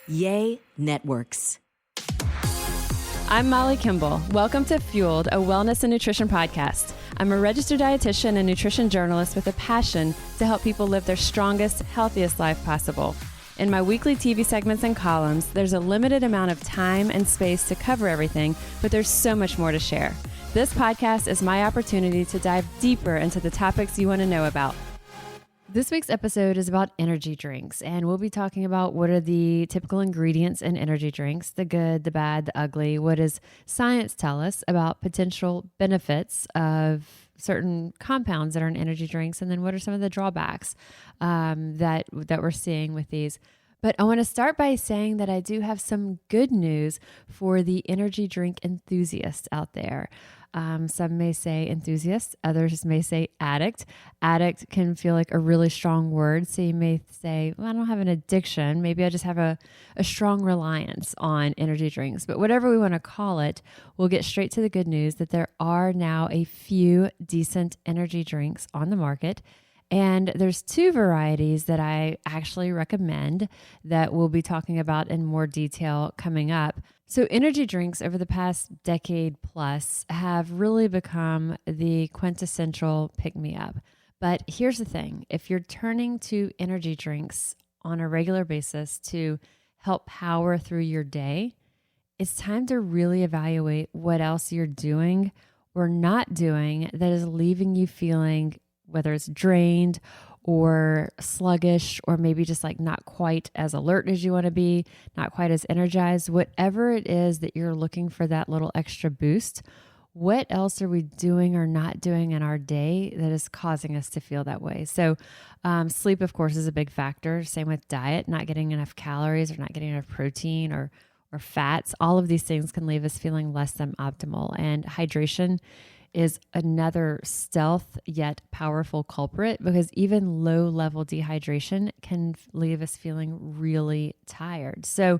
Yay Networks. I'm Molly Kimball. Welcome to Fueled, a wellness and nutrition podcast. I'm a registered dietitian and nutrition journalist with a passion to help people live their strongest, healthiest life possible. In my weekly TV segments and columns, there's a limited amount of time and space to cover everything, but there's so much more to share. This podcast is my opportunity to dive deeper into the topics you want to know about. This week's episode is about energy drinks, and we'll be talking about what are the typical ingredients in energy drinks, the good, the bad, the ugly. What does science tell us about potential benefits of certain compounds that are in energy drinks, and then what are some of the drawbacks that we're seeing with these. But I want to start by saying that I do have some good news for the energy drink enthusiasts out there. Some may say enthusiast, others may say addict. Addict can feel like a really strong word. So you may say, well, I don't have an addiction. Maybe I just have a strong reliance on energy drinks. But whatever we want to call it, we'll get straight to the good news that there are now a few decent energy drinks on the market. And there's two varieties that I actually recommend that we'll be talking about in more detail coming up. So energy drinks over the past decade plus have really become the quintessential pick-me-up. But here's the thing. If you're turning to energy drinks on a regular basis to help power through your day, it's time to really evaluate what else you're doing or not doing that is leaving you feeling whether it's drained or sluggish, or maybe just like not quite as alert as you want to be, not quite as energized, whatever it is that you're looking for that little extra boost, what else are we doing or not doing in our day that is causing us to feel that way? So sleep, of course, is a big factor. Same with diet, not getting enough calories or not getting enough protein or fats. All of these things can leave us feeling less than optimal. And hydration is another stealth yet powerful culprit, because even low level dehydration can leave us feeling really tired. So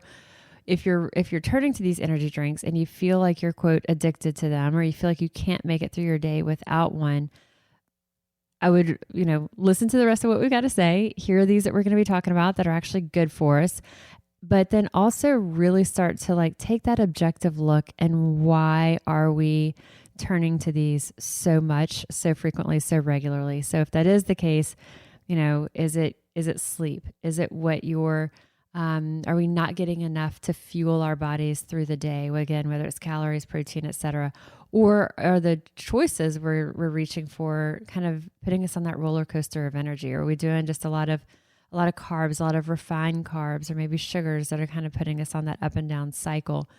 if you're turning to these energy drinks and you feel like you're, quote, addicted to them, or you feel like you can't make it through your day without one, I would, listen to the rest of what we've got to say. Here are these that we're going to be talking about that are actually good for us. But then also really start to take that objective look, and why are we turning to these so much, so frequently, so regularly? So if that is the case, is it sleep? Is it what are we not getting enough to fuel our bodies through the day? Again, whether it's calories, protein, etc., or are the choices we're reaching for kind of putting us on that roller coaster of energy? Are we doing just a lot of carbs, a lot of refined carbs, or maybe sugars that are kind of putting us on that up and down cycle?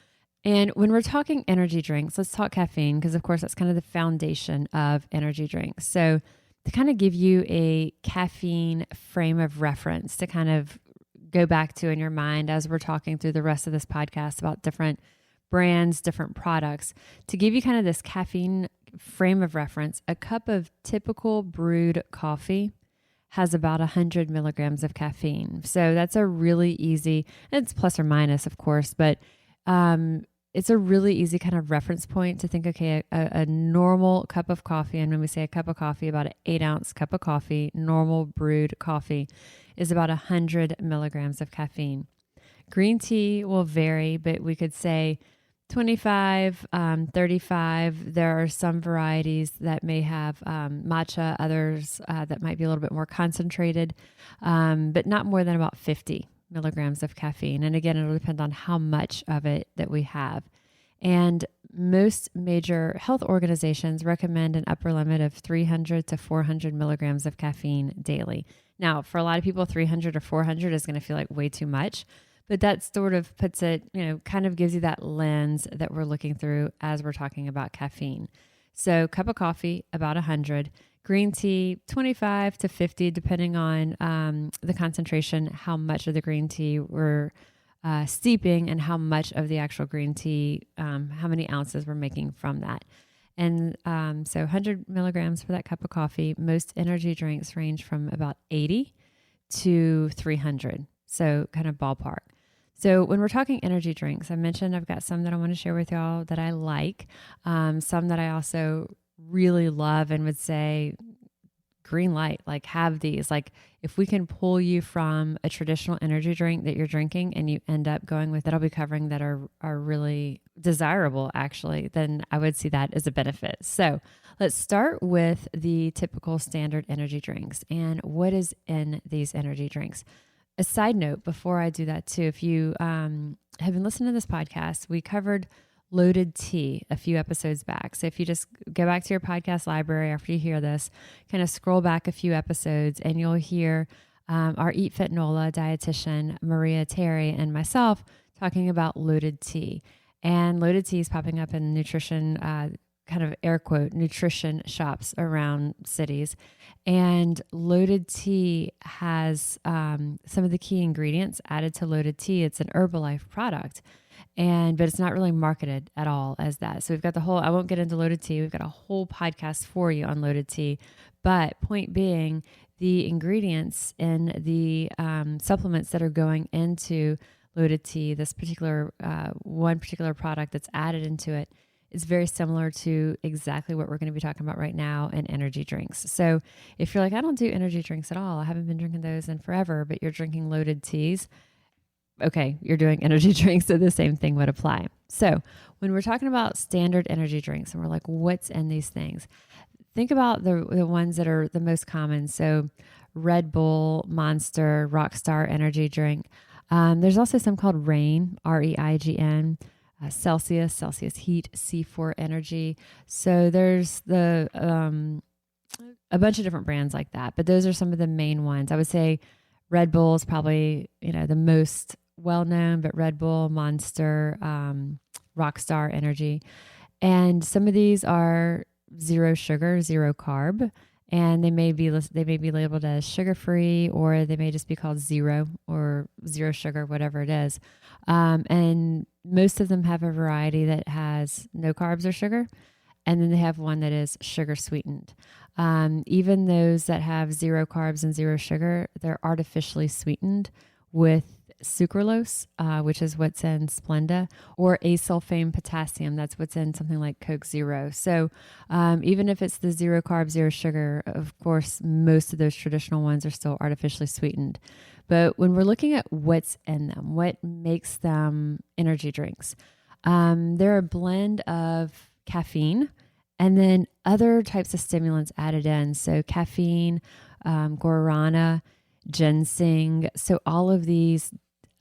And when we're talking energy drinks, let's talk caffeine, because of course that's kind of the foundation of energy drinks. So to kind of give you a caffeine frame of reference to kind of go back to in your mind as we're talking through the rest of this podcast about different brands, different products, to give you kind of this caffeine frame of reference, a cup of typical brewed coffee has about 100 milligrams of caffeine. So that's a really easy, it's plus or minus, of course, but it's a really easy kind of reference point to think, okay, a normal cup of coffee, and when we say a cup of coffee, about an 8-ounce cup of coffee, normal brewed coffee, is about 100 milligrams of caffeine. Green tea will vary, but we could say 25, 35. There are some varieties that may have matcha, others that might be a little bit more concentrated, but not more than about 50 milligrams of caffeine. And again, it'll depend on how much of it that we have. And most major health organizations recommend an upper limit of 300 to 400 milligrams of caffeine daily. Now, for a lot of people, 300 or 400 is going to feel like way too much, but that sort of puts it, kind of gives you that lens that we're looking through as we're talking about caffeine. So cup of coffee, about 100. Green tea, 25 to 50, depending on the concentration, how much of the green tea we're steeping, and how much of the actual green tea, how many ounces we're making from that. And so 100 milligrams for that cup of coffee. Most energy drinks range from about 80 to 300. So kind of ballpark. So when we're talking energy drinks, I mentioned I've got some that I want to share with y'all that I like. Some that I also really love and would say green light, like have these. Like if we can pull you from a traditional energy drink that you're drinking and you end up going with that'll be covering that are really desirable actually, then I would see that as a benefit. So let's start with the typical standard energy drinks and what is in these energy drinks. A side note before I do that too, if you have been listening to this podcast, we covered loaded tea a few episodes back. So if you just go back to your podcast library after you hear this, kind of scroll back a few episodes and you'll hear our Eat Fit NOLA dietitian, Maria Terry, and myself talking about loaded tea. And loaded tea is popping up in nutrition, kind of air quote, nutrition shops around cities. And loaded tea has some of the key ingredients added to loaded tea. It's an Herbalife product. But it's not really marketed at all as that. So we've got I won't get into loaded tea. We've got a whole podcast for you on loaded tea. But point being, the ingredients in the supplements that are going into loaded tea, this particular, one particular product that's added into it, is very similar to exactly what we're going to be talking about right now in energy drinks. So if you're like, I don't do energy drinks at all, I haven't been drinking those in forever, but you're drinking loaded teas, okay, you're doing energy drinks, so the same thing would apply. So when we're talking about standard energy drinks and we're like, what's in these things? Think about the ones that are the most common. So Red Bull, Monster, Rockstar energy drink. There's also some called Reign, REIGN, Celsius Heat, C4 Energy. So there's a bunch of different brands like that, but those are some of the main ones. I would say Red Bull is probably, the most well-known, but Red Bull, Monster, Rockstar Energy. And some of these are zero sugar, zero carb, and they may be labeled as sugar-free, or they may just be called zero or zero sugar, whatever it is. And most of them have a variety that has no carbs or sugar, and then they have one that is sugar sweetened. Even those that have zero carbs and zero sugar, they're artificially sweetened with sucralose, which is what's in Splenda, or asulfame potassium. That's what's in something like Coke Zero. So even if it's the zero carb, zero sugar, of course, most of those traditional ones are still artificially sweetened. But when we're looking at what's in them, what makes them energy drinks, they're a blend of caffeine and then other types of stimulants added in. So caffeine, guarana, ginseng. So all of these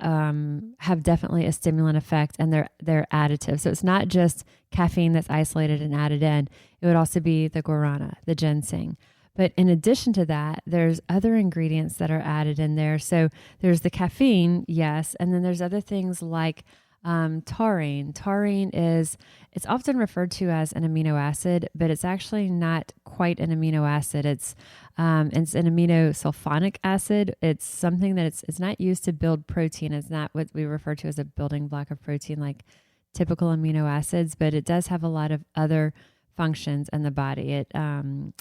have definitely a stimulant effect, and they're additive. So it's not just caffeine that's isolated and added in. It would also be the guarana, the ginseng. But in addition to that, there's other ingredients that are added in there. So there's the caffeine, yes, and then there's other things like taurine. Taurine it's often referred to as an amino acid, but it's actually not quite an amino acid. It's an aminosulfonic acid. It's something that it's not used to build protein. It's not what we refer to as a building block of protein like typical amino acids, but it does have a lot of other functions in the body.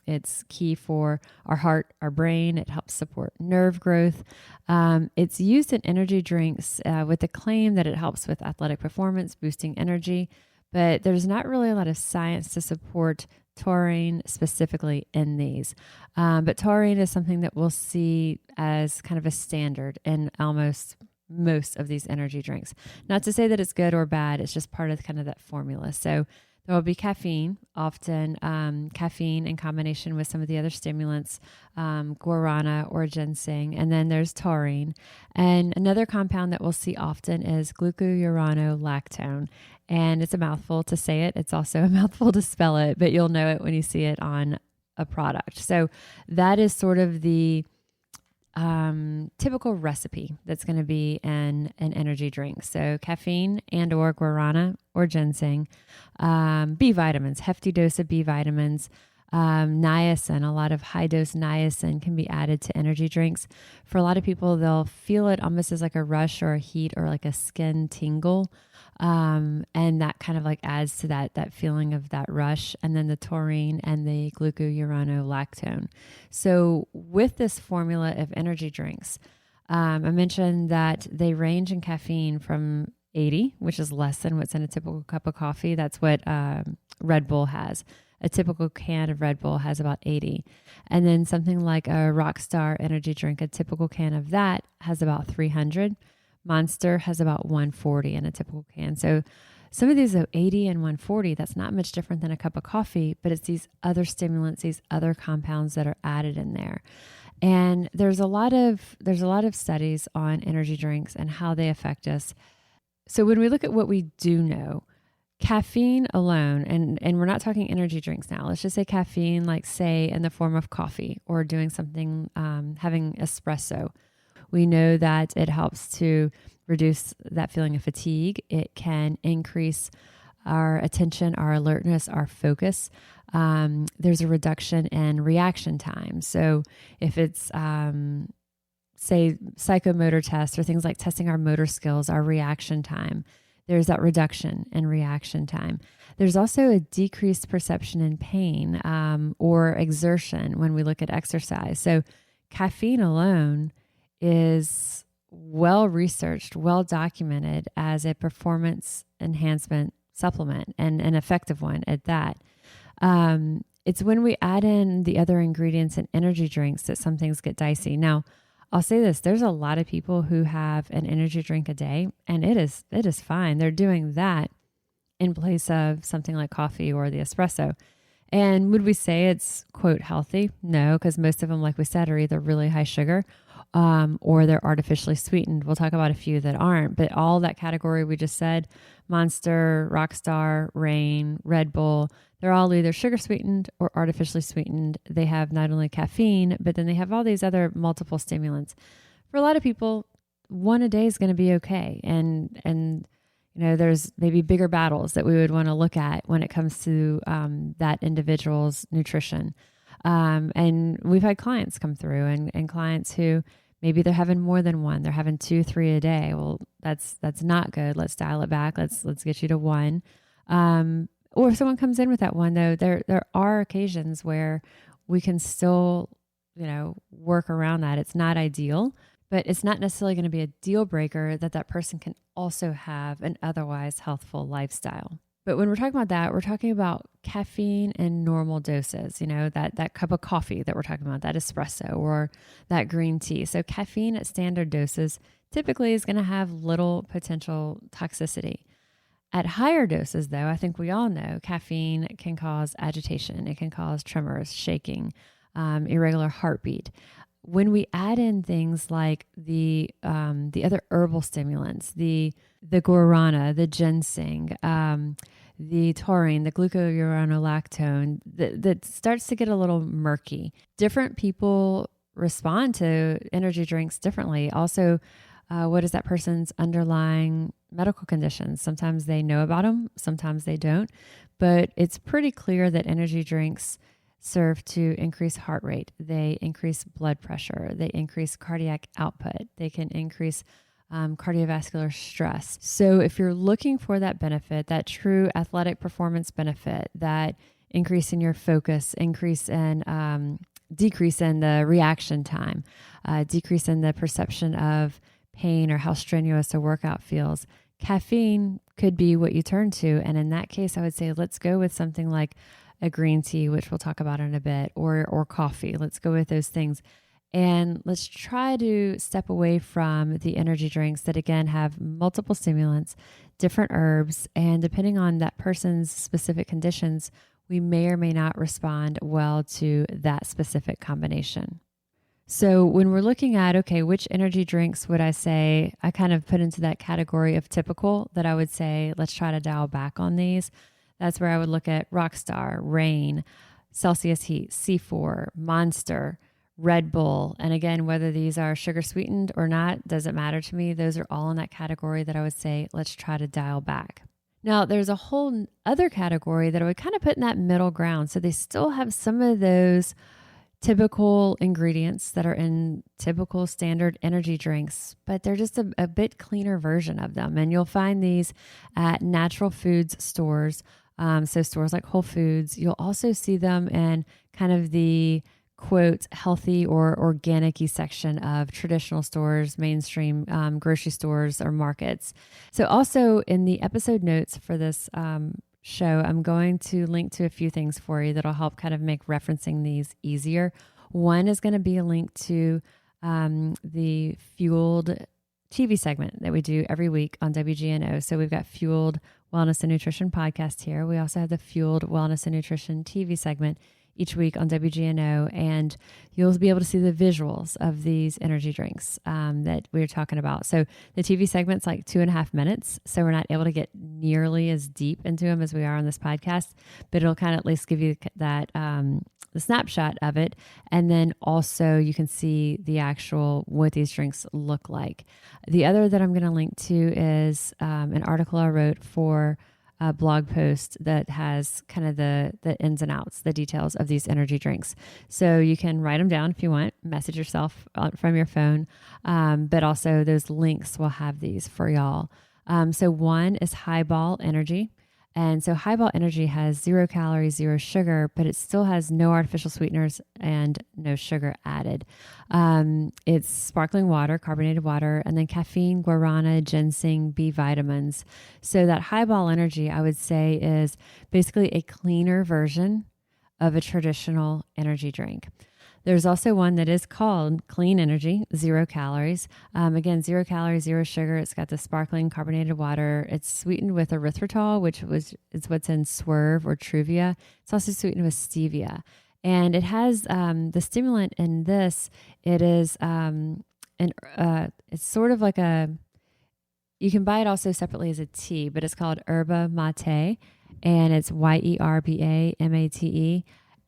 It's key for our heart, our brain. It helps support nerve growth. It's used in energy drinks with the claim that it helps with athletic performance, boosting energy, but there's not really a lot of science to support taurine specifically in these. But taurine is something that we'll see as kind of a standard in almost most of these energy drinks. Not to say that it's good or bad, it's just part of kind of that formula. So there will be caffeine, often caffeine in combination with some of the other stimulants, guarana or ginseng, and then there's taurine. And another compound that we'll see often is glucuronolactone. And it's a mouthful to say it. It's also a mouthful to spell it, but you'll know it when you see it on a product. So that is sort of the typical recipe that's going to be in an energy drink. So caffeine and or guarana or ginseng, B vitamins, hefty dose of B vitamins, niacin, a lot of high dose niacin can be added to energy drinks. For a lot of people, they'll feel it almost as like a rush or a heat or like a skin tingle. And that kind of like adds to that feeling of that rush. And then the taurine and the glucuronolactone. So with this formula of energy drinks, I mentioned that they range in caffeine from 80, which is less than what's in a typical cup of coffee. That's what Red Bull has. A typical can of Red Bull has about 80. And then something like a Rockstar energy drink, a typical can of that has about 300. Monster has about 140 in a typical can. So some of these are 80 and 140. That's not much different than a cup of coffee, but it's these other stimulants, these other compounds that are added in there. And there's a lot of studies on energy drinks and how they affect us. So when we look at what we do know, caffeine alone, and we're not talking energy drinks now. Let's just say caffeine, like say in the form of coffee or doing something, having espresso. We know that it helps to reduce that feeling of fatigue. It can increase our attention, our alertness, our focus. There's a reduction in reaction time. So if it's, say, psychomotor tests or things like testing our motor skills, our reaction time, there's that reduction in reaction time. There's also a decreased perception in pain or exertion when we look at exercise. So caffeine alone is well researched, well documented as a performance enhancement supplement, and an effective one at that. It's when we add in the other ingredients in energy drinks that some things get dicey. Now, I'll say this, there's a lot of people who have an energy drink a day, and it is fine. They're doing that in place of something like coffee or the espresso. And would we say it's, quote, healthy? No, because most of them, like we said, are either really high sugar or they're artificially sweetened. We'll talk about a few that aren't, but all that category we just said, Monster, Rockstar, Reign, Red Bull, they're all either sugar sweetened or artificially sweetened. They have not only caffeine, but then they have all these other multiple stimulants. For a lot of people, one a day is going to be okay. And you know, there's maybe bigger battles that we would want to look at when it comes to that individual's nutrition. And we've had clients come through and clients who maybe they're having more than one. They're having 2, 3 a day. Well, that's not good. Let's dial it back. Let's get you to one. Or if someone comes in with that one, though, there are occasions where we can still, you know, work around that. It's not ideal, but it's not necessarily going to be a deal breaker that person can also have an otherwise healthful lifestyle. But when we're talking about that, we're talking about caffeine in normal doses, you know, that cup of coffee that we're talking about, that espresso or that green tea. So caffeine at standard doses typically is going to have little potential toxicity. At higher doses, though, I think we all know caffeine can cause agitation. It can cause tremors, shaking, irregular heartbeat. When we add in things like the other herbal stimulants, the guarana, the ginseng, the taurine, the glucuronolactone, that starts to get a little murky. Different people respond to energy drinks differently. Also, what is that person's underlying medical conditions? Sometimes they know about them, sometimes they don't. But it's pretty clear that energy drinks serve to increase heart rate. They increase blood pressure. They increase cardiac output. They can increase cardiovascular stress. So if you're looking for that benefit, that true athletic performance benefit, that increase in your focus, decrease in the reaction time, decrease in the perception of pain or how strenuous a workout feels, caffeine could be what you turn to. And in that case, I would say, let's go with something like a green tea, which we'll talk about in a bit, or coffee. Let's go with those things. And let's try to step away from the energy drinks that, again, have multiple stimulants, different herbs, and depending on that person's specific conditions, we may or may not respond well to that specific combination. So when we're looking at, okay, which energy drinks would I say I kind of put into that category of typical that I would say, let's try to dial back on these. That's where I would look at Rockstar, Reign, Celsius Heat, C4, Monster, Red Bull. And again, whether these are sugar sweetened or not, doesn't matter to me. Those are all in that category that I would say, let's try to dial back. Now, there's a whole other category that I would kind of put in that middle ground. So they still have some of those typical ingredients that are in typical standard energy drinks, but they're just a bit cleaner version of them. And you'll find these at natural foods stores. So stores like Whole Foods. You'll also see them in kind of the quote healthy or organic-y section of traditional stores, mainstream grocery stores or markets. So also in the episode notes for this show, I'm going to link to a few things for you that'll help kind of make referencing these easier. One is going to be a link to the Fueled TV segment that we do every week on WGNO. So we've got Fueled Wellness and Nutrition podcast here. We also have the Fueled Wellness and Nutrition TV segment each week on WGNO, and you'll be able to see the visuals of these energy drinks that we're talking about. So the TV segment's like 2.5 minutes, so we're not able to get nearly as deep into them as we are on this podcast, but it'll kind of at least give you that the snapshot of it, and then also you can see the actual what these drinks look like. The other that I'm going to link to is an article I wrote for a blog post that has kind of the ins and outs, the details of these energy drinks. So you can write them down if you want, message yourself from your phone, but also those links will have these for y'all. So one is Highball Energy. And so Highball Energy has 0 calories, 0 sugar, but it still has no artificial sweeteners and no sugar added. It's sparkling water, carbonated water, and then caffeine, guarana, ginseng, B vitamins. So that Highball Energy, I would say, is basically a cleaner version of a traditional energy drink. There's also one that is called Clean Energy, 0 calories. Again, 0 calories, 0 sugar. It's got the sparkling carbonated water. It's sweetened with erythritol, which is what's in Swerve or Truvia. It's also sweetened with stevia. And it has the stimulant in this. It is, it's sort of like you can buy it also separately as a tea, but it's called Yerba Mate, and it's YERBA-MATE.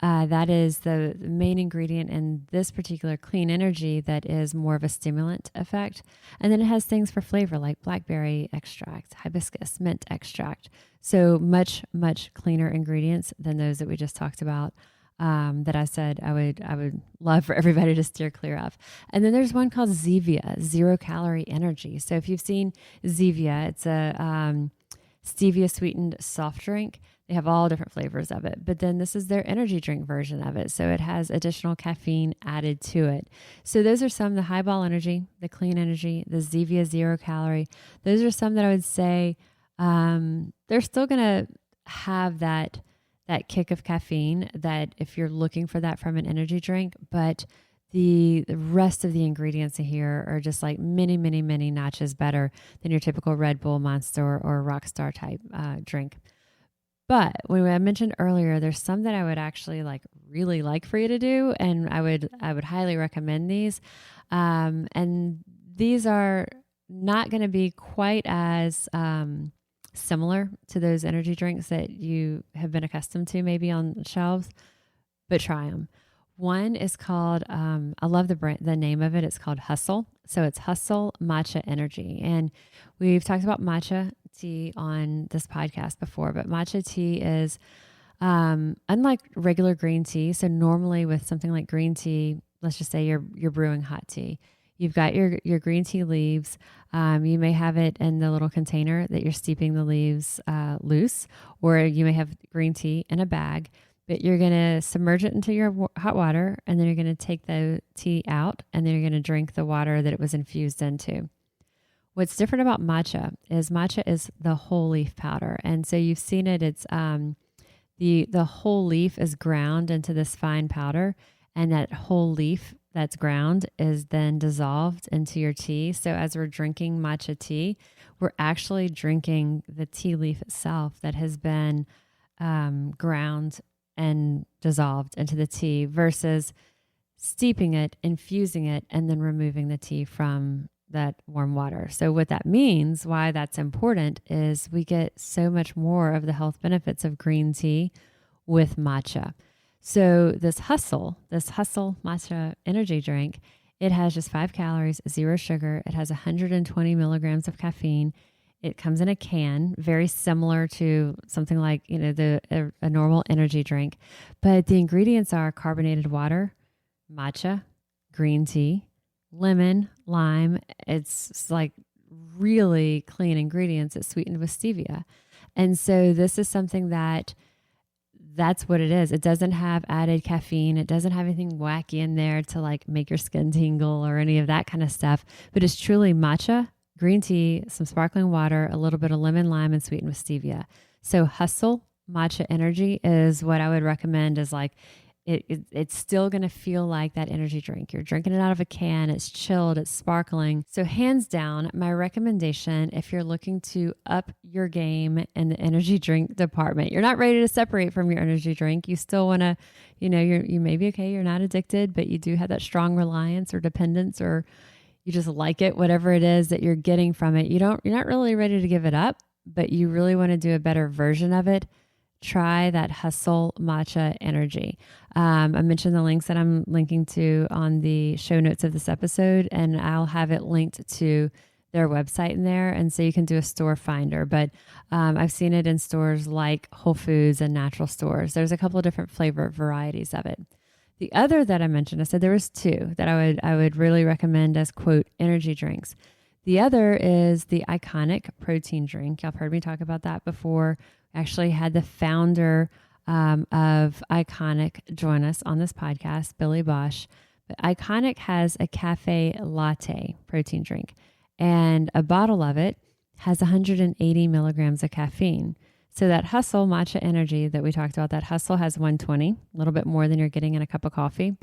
That is the main ingredient in this particular Clean Energy that is more of a stimulant effect. And then it has things for flavor like blackberry extract, hibiscus, mint extract. So much, much cleaner ingredients than those that we just talked about that I said I would love for everybody to steer clear of. And then there's one called Zevia, 0 calorie energy. So if you've seen Zevia, it's a stevia sweetened soft drink. They have all different flavors of it, but then this is their energy drink version of it. So it has additional caffeine added to it. So those are some, the Highball Energy, the Clean Energy, the Zevia 0 calorie. Those are some that I would say they're still going to have that kick of caffeine that if you're looking for that from an energy drink, but the rest of the ingredients in here are just like many, many, many notches better than your typical Red Bull, Monster, or Rockstar type drink. But when I mentioned earlier, there's some that I would actually really like for you to do, and I would highly recommend these. And these are not going to be quite as similar to those energy drinks that you have been accustomed to maybe on shelves, but try them. One is called, I love the name of it. It's called Hustle. So it's Hustle Matcha Energy. And we've talked about matcha tea on this podcast before, but matcha tea is unlike regular green tea. So normally with something like green tea, let's just say you're brewing hot tea. You've got your green tea leaves. You may have it in the little container that you're steeping the leaves loose, or you may have green tea in a bag. But you're going to submerge it into your hot water, and then you're going to take the tea out, and then you're going to drink the water that it was infused into. What's different about matcha is the whole leaf powder. And so you've seen it. It's the whole leaf is ground into this fine powder, and that whole leaf that's ground is then dissolved into your tea. So as we're drinking matcha tea, we're actually drinking the tea leaf itself that has been ground and dissolved into the tea versus steeping it, infusing it, and then removing the tea from that warm water. So what that means, why that's important, is we get so much more of the health benefits of green tea with matcha. So this Hustle matcha energy drink, it has just 5 calories, 0 sugar. It has 120 milligrams of caffeine. It comes in a can, very similar to something like, a normal energy drink. But the ingredients are carbonated water, matcha, green tea, lemon, lime. It's like really clean ingredients. It's sweetened with stevia. And so this is something that's what it is. It doesn't have added caffeine. It doesn't have anything wacky in there to make your skin tingle or any of that kind of stuff. But it's truly matcha, green tea, some sparkling water, a little bit of lemon, lime, and sweetened with stevia. So Hustle matcha energy is what I would recommend is like, it's still going to feel like that energy drink. You're drinking it out of a can. It's chilled. It's sparkling. So hands down, my recommendation, if you're looking to up your game in the energy drink department, you're not ready to separate from your energy drink. You still want to, you may be okay. You're not addicted, but you do have that strong reliance or dependence, or you just like it, whatever it is that you're getting from it. You're not really ready to give it up, but you really want to do a better version of it. Try that Hustle Matcha Energy. I mentioned the links that I'm linking to on the show notes of this episode, and I'll have it linked to their website in there. And so you can do a store finder, but I've seen it in stores like Whole Foods and natural stores. There's a couple of different flavor varieties of it. The other that I mentioned, I said there was two that I would really recommend as, quote, energy drinks. The other is the Iconic protein drink. Y'all have heard me talk about that before. Actually had the founder of Iconic join us on this podcast, Billy Bosch. But Iconic has a cafe latte protein drink, and a bottle of it has 180 milligrams of caffeine. So that Hustle Matcha Energy that we talked about, that Hustle has 120, a little bit more than you're getting in a cup of coffee.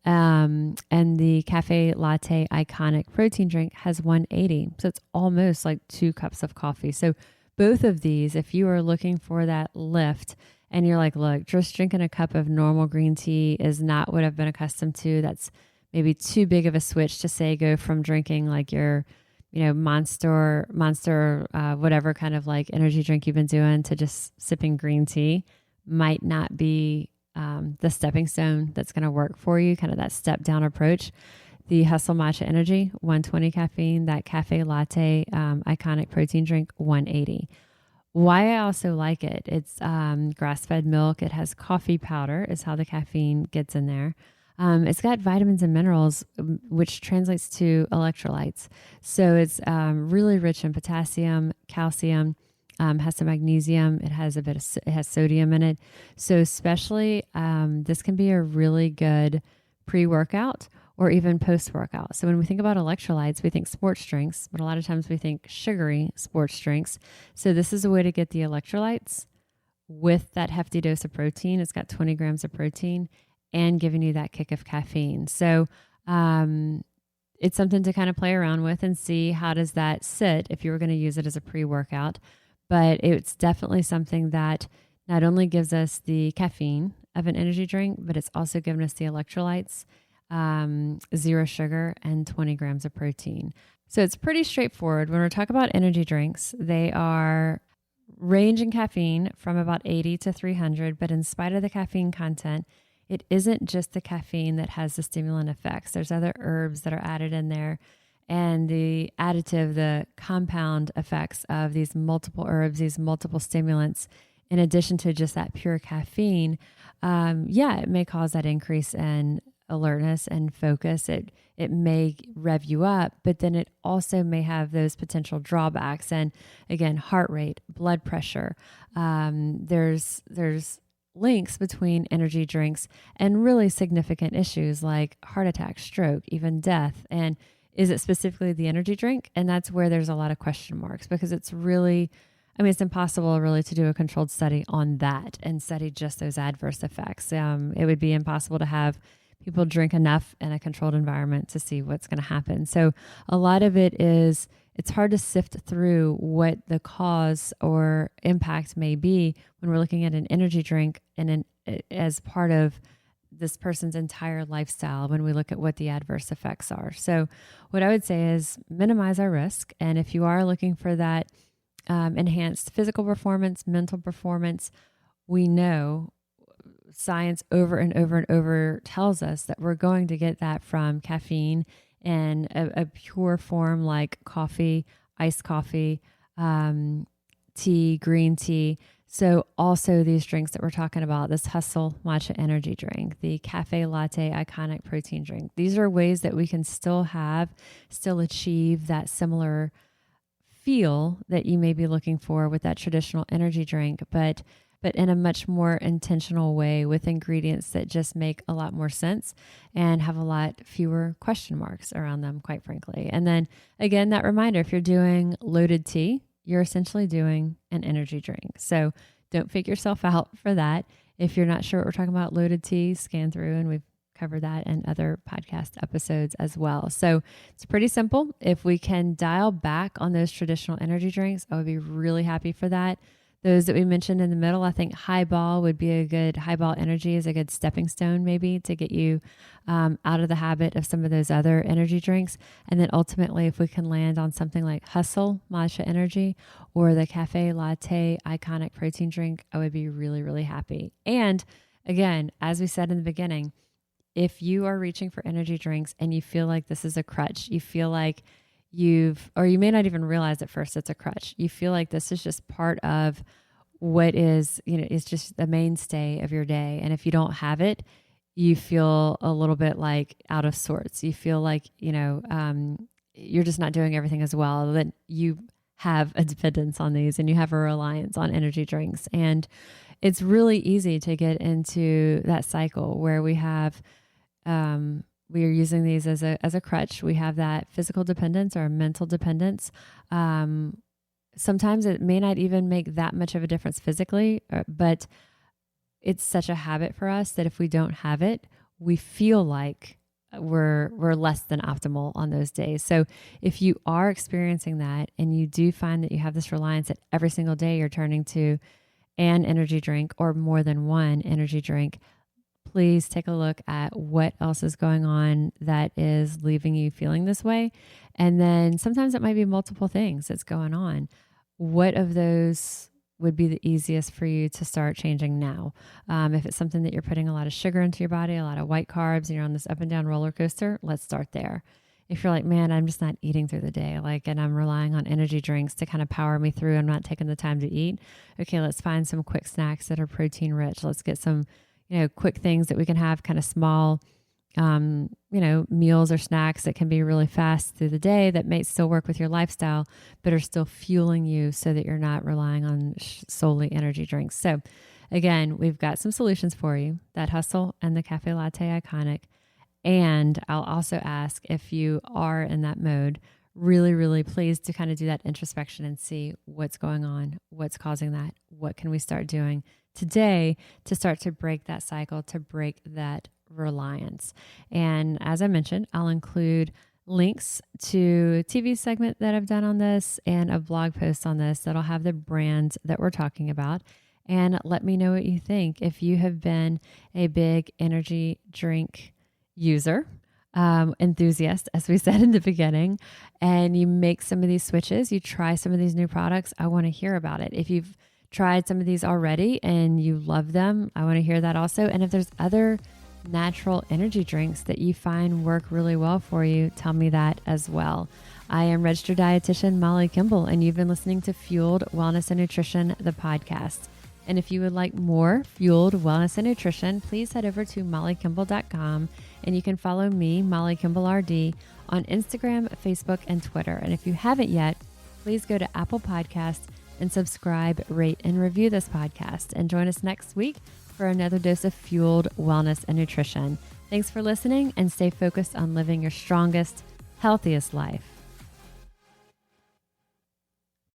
And the Cafe Latte Iconic protein drink has 180. So it's almost like 2 cups of coffee. So both of these, if you are looking for that lift and you're like, look, just drinking a cup of normal green tea is not what I've been accustomed to. That's maybe too big of a switch to say go from drinking like your, Monster, whatever kind of like energy drink you've been doing to just sipping green tea might not be the stepping stone that's going to work for you, kind of that step down approach. The Hustle Matcha Energy, 120 caffeine, that Cafe Latte Iconic protein drink, 180. Why I also like it, it's grass-fed milk. It has coffee powder is how the caffeine gets in there. It's got vitamins and minerals, which translates to electrolytes. So it's really rich in potassium, calcium, has some magnesium. It has it has sodium in it. So especially this can be a really good pre-workout or even post-workout. So when we think about electrolytes, we think sports drinks, but a lot of times we think sugary sports drinks. So this is a way to get the electrolytes with that hefty dose of protein. It's got 20 grams of protein and giving you that kick of caffeine. So it's something to kind of play around with and see how does that sit if you were going to use it as a pre-workout. But it's definitely something that not only gives us the caffeine of an energy drink, but it's also given us the electrolytes, 0 sugar, and 20 grams of protein. So it's pretty straightforward. When we're talking about energy drinks, they are range in caffeine from about 80 to 300, but in spite of the caffeine content, it isn't just the caffeine that has the stimulant effects. There's other herbs that are added in there, and the additive, the compound effects of these multiple herbs, these multiple stimulants, in addition to just that pure caffeine, it may cause that increase in alertness and focus. It may rev you up, but then it also may have those potential drawbacks. And again, heart rate, blood pressure. There's links between energy drinks and really significant issues like heart attack, stroke, even death. And is it specifically the energy drink? And that's where there's a lot of question marks, because it's really, it's impossible really to do a controlled study on that and study just those adverse effects. It would be impossible to have people drink enough in a controlled environment to see what's going to happen. So a lot of it is, it's hard to sift through what the cause or impact may be when we're looking at an energy drink and as part of this person's entire lifestyle when we look at what the adverse effects are. So what I would say is minimize our risk. And if you are looking for that enhanced physical performance, mental performance, we know science over and over and over tells us that we're going to get that from caffeine in a pure form like coffee, iced coffee, tea, green tea. So also these drinks that we're talking about, this Hustle Matcha Energy drink, the Cafe Latte Iconic protein drink, these are ways that we can still achieve that similar feel that you may be looking for with that traditional energy drink, but in a much more intentional way with ingredients that just make a lot more sense and have a lot fewer question marks around them, quite frankly. And then again, that reminder, if you're doing loaded tea, you're essentially doing an energy drink. So don't fake yourself out for that. If you're not sure what we're talking about, loaded tea, scan through, and we've covered that in other podcast episodes as well. So it's pretty simple. If we can dial back on those traditional energy drinks, I would be really happy for that. Those that we mentioned in the middle, I think Highball Energy is a good stepping stone maybe to get you out of the habit of some of those other energy drinks. And then ultimately, if we can land on something like Hustle Matcha Energy or the Cafe Latte Iconic Protein Drink, I would be really, really happy. And again, as we said in the beginning, if you are reaching for energy drinks and you feel like this is a crutch, you feel like or you may not even realize at first it's a crutch. You feel like this is just part of what is just the mainstay of your day. And if you don't have it, you feel a little bit like out of sorts. You feel like, you're just not doing everything as well. That you have a dependence on these and you have a reliance on energy drinks. And it's really easy to get into that cycle where we are using these as a crutch. We have that physical dependence or mental dependence. Sometimes it may not even make that much of a difference physically, but it's such a habit for us that if we don't have it, we feel like we're less than optimal on those days. So if you are experiencing that and you do find that you have this reliance that every single day you're turning to an energy drink or more than one energy drink, please take a look at what else is going on that is leaving you feeling this way. And then sometimes it might be multiple things that's going on. What of those would be the easiest for you to start changing now? If it's something that you're putting a lot of sugar into your body, a lot of white carbs, and you're on this up and down roller coaster, let's start there. If you're like, man, I'm just not eating through the day, and I'm relying on energy drinks to kind of power me through, I'm not taking the time to eat. Okay, let's find some quick snacks that are protein rich. Let's get some quick things that we can have, kind of small, meals or snacks that can be really fast through the day that may still work with your lifestyle, but are still fueling you so that you're not relying on solely energy drinks. So again, we've got some solutions for you, that Hustle and the Cafe Latte Iconic. And I'll also ask, if you are in that mode, really, really pleased to kind of do that introspection and see what's going on, what's causing that, what can we start doing today to start to break that cycle, to break that reliance. And as I mentioned, I'll include links to a TV segment that I've done on this and a blog post on this that'll have the brands that we're talking about. And let me know what you think. If you have been a big energy drink user, enthusiast, as we said in the beginning, and you make some of these switches, you try some of these new products, I want to hear about it. If you've tried some of these already and you love them, I want to hear that also. And if there's other natural energy drinks that you find work really well for you, tell me that as well. I am registered dietitian Molly Kimball, and you've been listening to Fueled Wellness and Nutrition, the podcast. And if you would like more Fueled Wellness and Nutrition, please head over to mollykimball.com, and you can follow me, Molly Kimball RD, on Instagram, Facebook, and Twitter. And if you haven't yet, please go to Apple Podcasts and subscribe, rate, and review this podcast. And join us next week for another dose of Fueled Wellness and Nutrition. Thanks for listening, and stay focused on living your strongest, healthiest life.